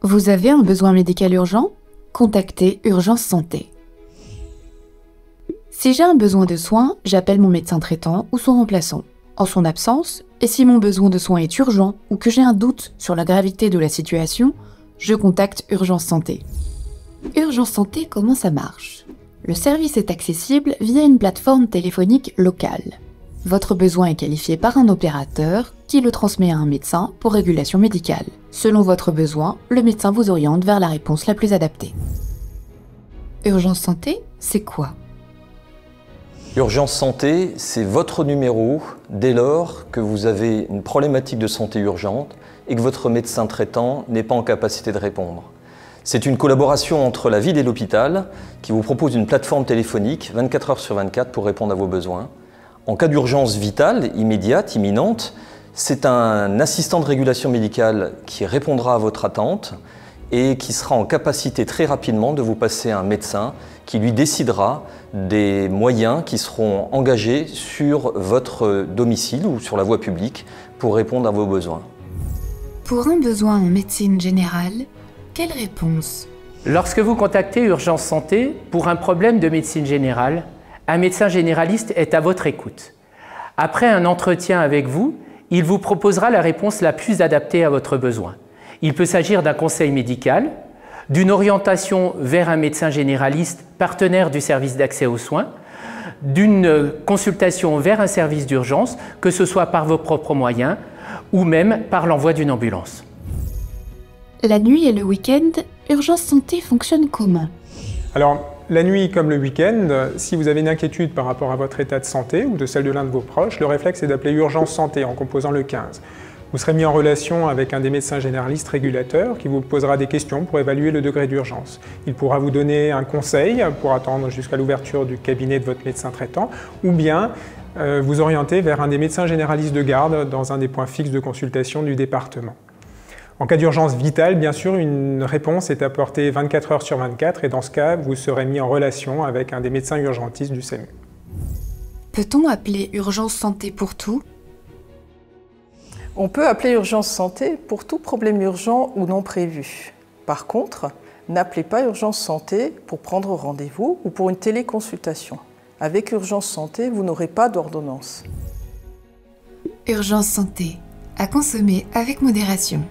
Vous avez un besoin médical urgent? Contactez Urgence Santé. Si j'ai un besoin de soins, j'appelle mon médecin traitant ou son remplaçant. En son absence, et si mon besoin de soins est urgent ou que j'ai un doute sur la gravité de la situation, je contacte Urgence Santé. Urgence Santé, comment ça marche? Le service est accessible via une plateforme téléphonique locale. Votre besoin est qualifié par un opérateur qui le transmet à un médecin pour régulation médicale. Selon votre besoin, le médecin vous oriente vers la réponse la plus adaptée. Urgence Santé, c'est quoi? Urgence Santé, c'est votre numéro dès lors que vous avez une problématique de santé urgente et que votre médecin traitant n'est pas en capacité de répondre. C'est une collaboration entre la ville et l'hôpital qui vous propose une plateforme téléphonique 24 heures sur 24 pour répondre à vos besoins. En cas d'urgence vitale, immédiate, imminente, c'est un assistant de régulation médicale qui répondra à votre attente et qui sera en capacité très rapidement de vous passer un médecin qui lui décidera des moyens qui seront engagés sur votre domicile ou sur la voie publique pour répondre à vos besoins. Pour un besoin en médecine générale, quelle réponse? Lorsque vous contactez Urgence Santé pour un problème de médecine générale, un médecin généraliste est à votre écoute. Après un entretien avec vous, il vous proposera la réponse la plus adaptée à votre besoin. Il peut s'agir d'un conseil médical, d'une orientation vers un médecin généraliste partenaire du service d'accès aux soins, d'une consultation vers un service d'urgence, que ce soit par vos propres moyens ou même par l'envoi d'une ambulance. La nuit et le week-end, Urgence Santé fonctionne comment? Alors, la nuit comme le week-end, si vous avez une inquiétude par rapport à votre état de santé ou de celle de l'un de vos proches, le réflexe est d'appeler Urgence Santé en composant le 15. Vous serez mis en relation avec un des médecins généralistes régulateurs qui vous posera des questions pour évaluer le degré d'urgence. Il pourra vous donner un conseil pour attendre jusqu'à l'ouverture du cabinet de votre médecin traitant ou bien vous orienter vers un des médecins généralistes de garde dans un des points fixes de consultation du département. En cas d'urgence vitale, bien sûr, une réponse est apportée 24 heures sur 24 et dans ce cas, vous serez mis en relation avec un des médecins urgentistes du SAMU. Peut-on appeler Urgence Santé pour tout? On peut appeler Urgence Santé pour tout problème urgent ou non prévu. Par contre, n'appelez pas Urgence Santé pour prendre rendez-vous ou pour une téléconsultation. Avec Urgence Santé, vous n'aurez pas d'ordonnance. Urgence Santé, à consommer avec modération.